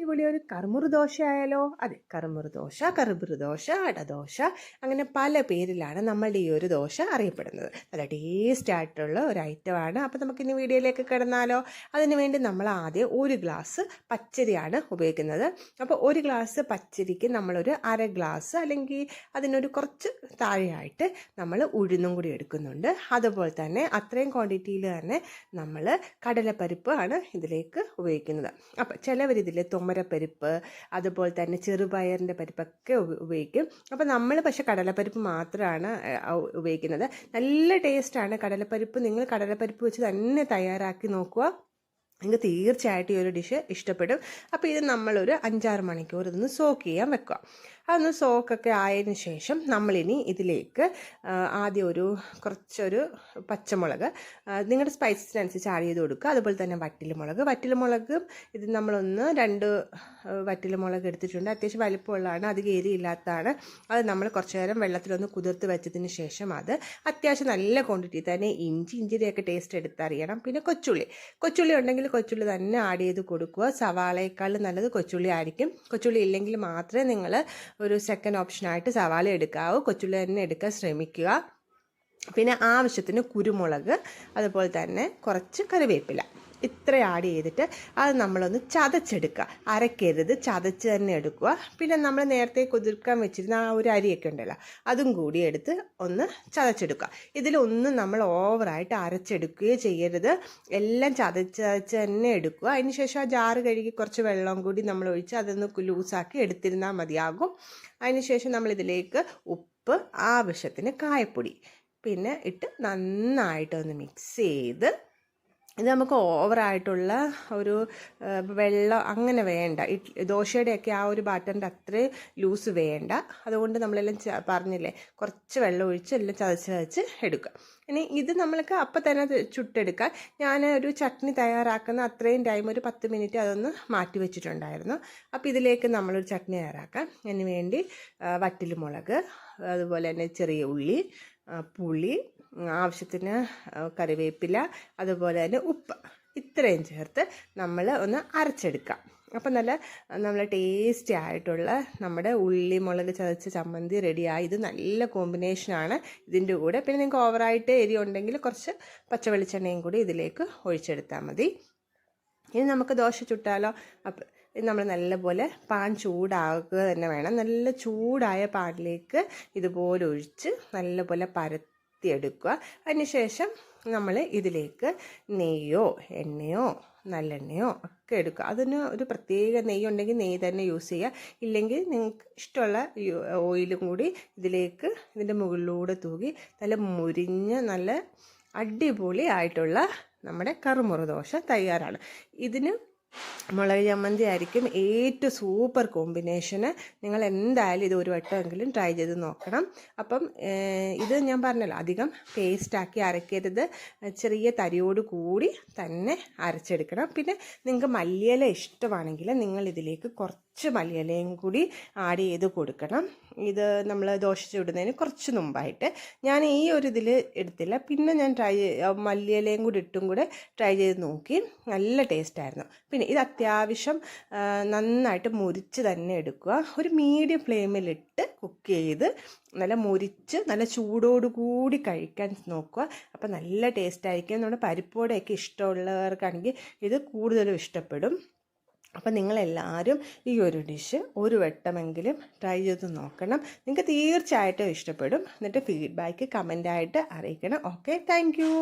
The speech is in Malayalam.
അടിപൊളി ഒരു കറുമുറു ദോശ ആയാലോ? അതെ, കറുമുറു ദോശ, കറുമുറു ദോശ, അടദോശ, അങ്ങനെ പല പേരിലാണ് നമ്മളുടെ ഈ ഒരു ദോശ അറിയപ്പെടുന്നത്. നല്ല ടേസ്റ്റ് ആയിട്ടുള്ള ഒരു ഐറ്റമാണ്. അപ്പോൾ നമുക്കിനി വീഡിയോയിലേക്ക് കിടന്നാലോ? അതിന് വേണ്ടി നമ്മൾ ആദ്യം ഒരു ഗ്ലാസ് പച്ചരിയാണ് ഉപയോഗിക്കുന്നത്. അപ്പോൾ ഒരു ഗ്ലാസ് പച്ചരിക്ക് നമ്മളൊരു അര ഗ്ലാസ് അല്ലെങ്കിൽ അതിനൊരു കുറച്ച് താഴെയായിട്ട് നമ്മൾ ഉഴുന്നും കൂടി എടുക്കുന്നുണ്ട്. അതുപോലെ തന്നെ അത്രയും ക്വാണ്ടിറ്റിയിൽ തന്നെ നമ്മൾ കടലപ്പരിപ്പ് ആണ് ഇതിലേക്ക് ഉപയോഗിക്കുന്നത്. അപ്പോൾ ചിലവരിതിൽ തുമരപ്പരിപ്പ് അതുപോലെ തന്നെ ചെറുപയറിൻ്റെ പരിപ്പൊക്കെ ഉപയോഗിക്കും. അപ്പോൾ നമ്മൾ പക്ഷേ കടലപ്പരിപ്പ് മാത്രമാണ് ഉപയോഗിക്കുന്നത്. നല്ല ടേസ്റ്റാണ് കടലപ്പരിപ്പ്. നിങ്ങൾ കടലപ്പരിപ്പ് വെച്ച് തന്നെ തയ്യാറാക്കി നോക്കുക, നിങ്ങൾക്ക് തീർച്ചയായിട്ടും ഈ ഒരു ഡിഷ് ഇഷ്ടപ്പെടും. അപ്പോൾ ഇത് നമ്മളൊരു 5-6 മണിക്കൂർ ഇതൊന്ന് സോക്ക് ചെയ്യാൻ വെക്കുക. അതൊന്ന് സോക്കൊക്കെ ആയതിനു ശേഷം നമ്മളിനി ഇതിലേക്ക് ആദ്യം കുറച്ചൊരു പച്ചമുളക് നിങ്ങളുടെ സ്പൈസസിനനുസരിച്ച് ആഡ് ചെയ്ത് കൊടുക്കുക. അതുപോലെ തന്നെ വറ്റൽമുളകും ഇത് നമ്മളൊന്ന് 2 വറ്റൽമുളക് എടുത്തിട്ടുണ്ട്. അത്യാവശ്യം വലിപ്പമുള്ളതാണ്, അധികം എരിയില്ലാത്തതാണ്. അത് നമ്മൾ കുറച്ച് നേരം വെള്ളത്തിലൊന്ന് കുതിർത്ത് വെച്ചതിന് ശേഷം അത് അത്യാവശ്യം നല്ല ക്വാണ്ടിറ്റി തന്നെ ഇഞ്ചിയുടെയൊക്കെ ടേസ്റ്റ് എടുത്തറിയണം. പിന്നെ കൊച്ചുള്ളി ഉണ്ടെങ്കിൽ കൊച്ചുള്ളി തന്നെ ആഡ് ചെയ്ത് കൊടുക്കുക. സവാളയേക്കാൾ നല്ലത് കൊച്ചുള്ളി ആയിരിക്കും. കൊച്ചുള്ളി ഇല്ലെങ്കിൽ മാത്രമേ നിങ്ങൾ ഒരു സെക്കൻഡ് ഓപ്ഷനായിട്ട് സവാള എടുക്കാവൂ. കൊച്ചുള്ളി തന്നെ എടുക്കാൻ ശ്രമിക്കുക. പിന്നെ ആവശ്യത്തിന് കുരുമുളക്, അതുപോലെ തന്നെ കുറച്ച് കറിവേപ്പില, ഇത്ര ആഡ് ചെയ്തിട്ട് അത് നമ്മളൊന്ന് ചതച്ചെടുക്കുക. അരക്കരുത്, ചതച്ച് തന്നെ എടുക്കുക. പിന്നെ നമ്മൾ നേരത്തെ കുതിർക്കാൻ വെച്ചിരുന്ന ആ ഒരു അരിയൊക്കെ ഉണ്ടല്ലോ, അതും കൂടി എടുത്ത് ഒന്ന് ചതച്ചെടുക്കുക. ഇതിലൊന്നും നമ്മൾ ഓവറായിട്ട് അരച്ചെടുക്കുകയോ ചെയ്യരുത്. എല്ലാം ചതച്ച് തന്നെ എടുക്കുക. അതിന് ശേഷം ആ ജാറ് കഴുകി കുറച്ച് വെള്ളം കൂടി നമ്മൾ ഒഴിച്ച് അതൊന്ന് ലൂസാക്കി എടുത്തിരുന്നാൽ മതിയാകും. അതിന് ശേഷം നമ്മളിതിലേക്ക് ഉപ്പ്, ആവശ്യത്തിന് കായപ്പൊടി പിന്നെ ഇട്ട് നന്നായിട്ടൊന്ന് മിക്സ് ചെയ്ത്, ഇത് നമുക്ക് ഓവറായിട്ടുള്ള ഒരു വെള്ളം അങ്ങനെ വേണ്ട. ദോശയുടെയൊക്കെ ആ ഒരു ബാറ്ററിൻ്റെ അത്രയും ലൂസ് വേണ്ട. അതുകൊണ്ട് നമ്മളെല്ലാം പറഞ്ഞില്ലേ, കുറച്ച് വെള്ളം ഒഴിച്ച് എല്ലാം ചതച്ച് എടുക്കുക. ഇനി ഇത് നമ്മൾക്ക് അപ്പം തന്നെ ചുട്ടെടുക്കാൻ ഞാൻ ഒരു ചട്നി തയ്യാറാക്കുന്ന അത്രയും ടൈം ഒരു 10 മിനിറ്റ് അതൊന്ന് മാറ്റി വെച്ചിട്ടുണ്ടായിരുന്നു. അപ്പോൾ ഇതിലേക്ക് നമ്മളൊരു ചട്നി തയ്യാറാക്കാം. അതിന് വേണ്ടി വറ്റൽമുളക്, അതുപോലെ തന്നെ ചെറിയ ഉള്ളി, പുളി, ആവശ്യത്തിന് കറിവേപ്പില, അതുപോലെ തന്നെ ഉപ്പ്, ഇത്രയും ചേർത്ത് നമ്മൾ ഒന്ന് അരച്ചെടുക്കാം. അപ്പം നല്ല ടേസ്റ്റി ആയിട്ടുള്ള നമ്മുടെ ഉള്ളി മുളക് ചതച്ച ചമ്മന്തി റെഡിയായി. ഇത് നല്ല കോമ്പിനേഷനാണ് ഇതിൻ്റെ കൂടെ. പിന്നെ നിങ്ങൾക്ക് ഓവറായിട്ട് എരി ഉണ്ടെങ്കിൽ കുറച്ച് പച്ച വെളിച്ചെണ്ണയും കൂടി ഇതിലേക്ക് ഒഴിച്ചെടുത്താൽ മതി. ഇനി നമുക്ക് ദോശ ചുട്ടാലോ? അപ്പം ഇത് നമ്മൾ നല്ലപോലെ പാൻ ചൂടാക്കുക തന്നെ വേണം. നല്ല ചൂടായ പാനിലേക്ക് ഇതുപോലെ ഒഴിച്ച് നല്ലപോലെ പരത്തിയെടുക്കുക. അതിനുശേഷം നമ്മൾ ഇതിലേക്ക് നെയ്യോ എണ്ണയോ നല്ലെണ്ണയോ ഒക്കെ എടുക്കുക. അതിന് ഒരു പ്രത്യേക നെയ്യ് ഉണ്ടെങ്കിൽ നെയ്യ് തന്നെ യൂസ് ചെയ്യുക. ഇല്ലെങ്കിൽ നിങ്ങൾക്ക് ഇഷ്ടമുള്ള ഓയിലും കൂടി ഇതിൻ്റെ മുകളിലൂടെ തൂകി നല്ല മുരിഞ്ഞ നല്ല അടിപൊളി ആയിട്ടുള്ള നമ്മുടെ കറുമുറു ദോശ തയ്യാറാണ്. ഇതിന് മുളക് ചമ്മന്തി ആയിരിക്കും ഏറ്റവും സൂപ്പർ കോമ്പിനേഷന്. നിങ്ങൾ എന്തായാലും ഇത് ഒരു വട്ടമെങ്കിലും ട്രൈ ചെയ്ത് നോക്കണം. അപ്പം ഇത് ഞാൻ പറഞ്ഞല്ലോ, അധികം പേസ്റ്റാക്കി അരക്കരുത്, ചെറിയ തരിയോട് കൂടി തന്നെ അരച്ചെടുക്കണം. പിന്നെ നിങ്ങൾക്ക് മല്ലിയില ഇഷ്ടമാണെങ്കിൽ നിങ്ങൾ ഇതിലേക്ക് കുറച്ച് മല്ലിയിലയും കൂടി ആഡ് ചെയ്ത് കൊടുക്കണം. ഇത് നമ്മൾ ദോശ ചുടുന്നതിന് കുറച്ച് മുമ്പായിട്ട് ഞാൻ ഈ ഒരു ഇതിൽ എടുത്തില്ല. പിന്നെ ഞാൻ മല്ലിയിലയും കൂടി ഇട്ടും കൂടെ ട്രൈ ചെയ്ത് നോക്കി, നല്ല ടേസ്റ്റായിരുന്നു. പിന്നെ ഇത് അത്യാവശ്യം നന്നായിട്ട് മുരിച്ച് തന്നെ എടുക്കുക. ഒരു മീഡിയം ഫ്ലെയിമിലിട്ട് കുക്ക് ചെയ്ത് നല്ല മുരിച്ച് നല്ല ചൂടോടുകൂടി കഴിക്കാൻ നോക്കുക. അപ്പോൾ നല്ല ടേസ്റ്റായിരിക്കും. നമ്മുടെ പരിപ്പോടെയൊക്കെ ഇഷ്ടമുള്ളവർക്കാണെങ്കിൽ ഇത് കൂടുതലും ഇഷ്ടപ്പെടും. അപ്പം നിങ്ങളെല്ലാവരും ഈ ഒരു ഡിഷ് ഒരു വട്ടമെങ്കിലും ട്രൈ ചെയ്ത് നോക്കണം. നിങ്ങൾക്ക് തീർച്ചയായിട്ടും ഇഷ്ടപ്പെടും. എന്നിട്ട് ഫീഡ്ബാക്ക് കമൻ്റായിട്ട് അറിയിക്കണം. Okay, thank you.